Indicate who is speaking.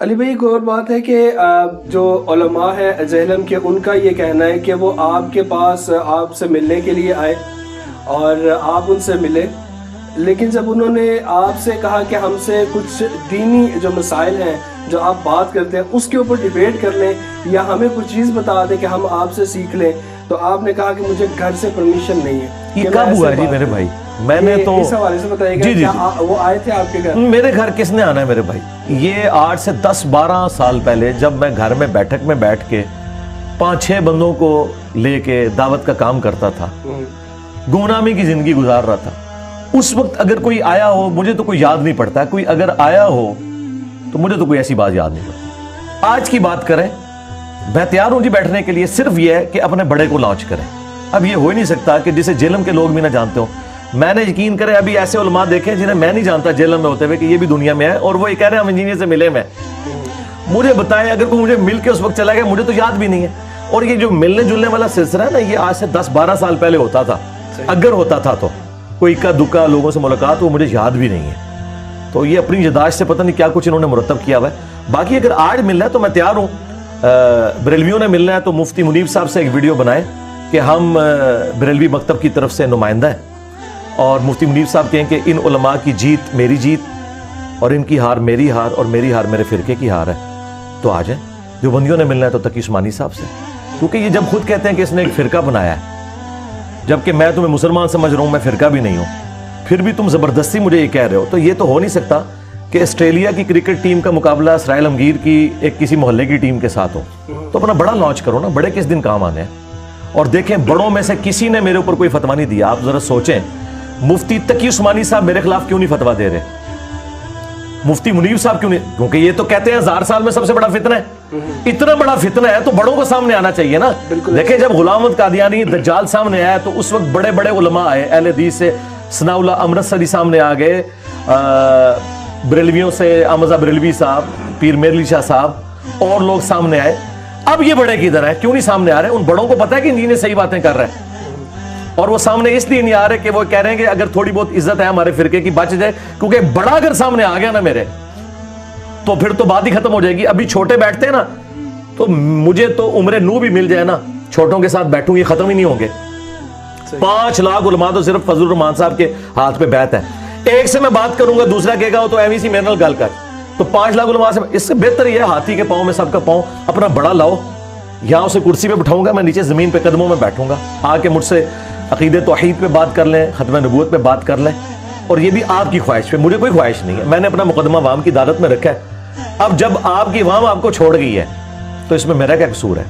Speaker 1: علی بھائی ایک اور بات ہے کہ جو علماء ہیں جہلم کے، ان کا یہ کہنا ہے کہ وہ آپ کے پاس آپ سے ملنے کے لیے آئے اور آپ ان سے ملے، لیکن جب انہوں نے آپ سے کہا کہ ہم سے کچھ دینی جو مسائل ہیں جو آپ بات کرتے ہیں اس کے اوپر ڈیبیٹ کر لیں یا ہمیں کچھ چیز بتا دیں کہ ہم آپ سے سیکھ لیں، تو آپ نے کہا کہ مجھے گھر سے پرمیشن نہیں ہے۔
Speaker 2: یہ کب ہوا ہے جی میرے بھائی؟ میں نے تو
Speaker 1: اس حوالے سے بتائیے گا کیا وہ آئے تھے آپ کے گھر؟
Speaker 2: میرے گھر کس نے آنا ہے میرے بھائی؟ یہ 8 سے 10-12 سال پہلے جب میں گھر میں بیٹھک میں بیٹھ کے 5-6 بندوں کو لے کے دعوت کا کام کرتا تھا، گمنامی کی زندگی گزار رہا تھا، اس وقت اگر کوئی آیا ہو، مجھے تو کوئی یاد نہیں پڑتا، کوئی اگر آیا ہو تو مجھے تو کوئی ایسی بات یاد نہیں پڑتی۔ آج کی بات کریں، میں تیار ہوں جی بیٹھنے کے لیے، صرف یہ ہے کہ اپنے بڑے کو لانچ کریں۔ اب یہ ہو ہی نہیں سکتا کہ جسے جہلم کے لوگ بھی نہ جانتے ہوں۔ میں نے یقین کرے ابھی ایسے علماء دیکھیں جنہیں میں نہیں جانتا جہلم میں ہوتے ہوئے کہ یہ بھی دنیا میں ہے، اور وہ یہ کہہ رہے ہیں ہم انجینئر سے ملے میں۔ مجھے بتائیں اگر کوئی مجھے مل کے اس وقت چلا گیا، مجھے تو یاد بھی نہیں ہے۔ اور یہ جو ملنے جلنے والا سلسلہ ہے نا، یہ آج سے 10-12 سال پہلے ہوتا تھا، اگر ہوتا تھا تو کوئی اکا دکا لوگوں سے ملاقات، وہ مجھے یاد بھی نہیں ہے۔ تو یہ اپنی یادداشت سے پتہ نہیں کیا کچھ انہوں نے مرتب کیا ہوا ہے۔ باقی اگر آج ملنا ہے تو میں تیار ہوں۔ بریلویوں نے ملنا ہے تو مفتی منیب صاحب سے ایک ویڈیو بنائے کہ ہم بریلوی مکتب کی طرف سے نمائندہ ہیں، اور مفتی منیب صاحب کہیں کہ ان علماء کی جیت میری جیت، اور ان کی ہار میری ہار، اور میری ہار میرے فرقے کی ہار ہے۔ تو آ جائیں۔ جو بندیوں نے ملنا ہے تو تقی عثمانی صاحب سے، کیونکہ یہ جب خود کہتے ہیں کہ اس نے ایک فرقہ بنایا ہے، جبکہ میں تمہیں مسلمان سمجھ رہا ہوں، میں فرقہ بھی نہیں ہوں، پھر بھی تم زبردستی مجھے یہ کہہ رہے ہو، تو یہ تو ہو نہیں سکتا کہ آسٹریلیا کی کرکٹ ٹیم کا مقابلہ اسرائیل عالمگیر کی ایک کسی محلے کی ٹیم کے ساتھ ہو۔ تو اپنا بڑا لانچ کرو نا، بڑے کس دن کام آنے ہیں۔ اور دیکھیں بڑوں میں سے کسی نے میرے اوپر کوئی فتویٰ نہیں دیا۔ آپ ذرا سوچیں، مفتی تقی عثمانی صاحب میرے خلاف کیوں نہیں فتویٰ دے رہے؟ مفتی منیب صاحب کیوں نہیں؟ کیونکہ یہ تو کہتے ہیں 1000 سال میں سب سے بڑا فتنہ ہے۔ اتنا بڑا فتنہ ہے تو بڑوں کو سامنے آنا چاہیے نا۔ دیکھیں جب غلام احمد قادیانی دجال سامنے آیا تو اس وقت بڑے بڑے علماء آئے، اہل حدیث سے ثناء اللہ امرتسری سامنے آ گئے، بریلویوں سے احمد بریلوی صاحب، پیر میرلی شاہ صاحب، اور لوگ سامنے آئے۔ اب یہ بڑے کدھر ہیں؟ کیوں نہیں سامنے آ رہے؟ ان بڑوں کو پتہ ہے کہ انجینئر صحیح باتیں کر رہے ہیں، اور وہ سامنے اس لیے نہیں آ رہے کہ وہ کہہ رہے ہیں کہ اگر تھوڑی بہت عزت ہے ہمارے فرقے کی بچ جائے، کیونکہ بڑا اگر سامنے آ گیا نا میرے، تو پھر تو بات ہی ختم ہو جائے گی۔ ابھی چھوٹے بیٹھتے ہیں نا، تو مجھے تو عمر نو بھی مل جائے نا، چھوٹوں کے ساتھ بیٹھوں، یہ ختم ہی نہیں ہوں گے۔ 5 لاکھ علماء تو صرف فضل الرحمان صاحب کے ہاتھ پہ بیعت ہے۔ ایک سے میں بات کروں گا، دوسرا کہے گا تو ایویں سی میرے نال گل کر، تو 5 لاکھ علماء سے اس سے بہتر یہ ہاتھی کے پاؤں میں سب کا پاؤں اپنا بڑا لاؤ، یہاں اسے کرسی پہ بٹھاؤں گا، میں نیچے زمین پہ قدموں میں بیٹھوں گا، آ کے مجھ سے عقیدہ توحید پہ بات کر لیں، ختم نبوت پہ بات کر لیں، اور یہ بھی آپ کی خواہش پہ، مجھے کوئی خواہش نہیں ہے، میں نے اپنا مقدمہ عوام کی عدالت میں رکھا ہے۔ اب جب آپ کی عوام آپ کو چھوڑ گئی ہے تو اس میں میرا کیا قصور ہے؟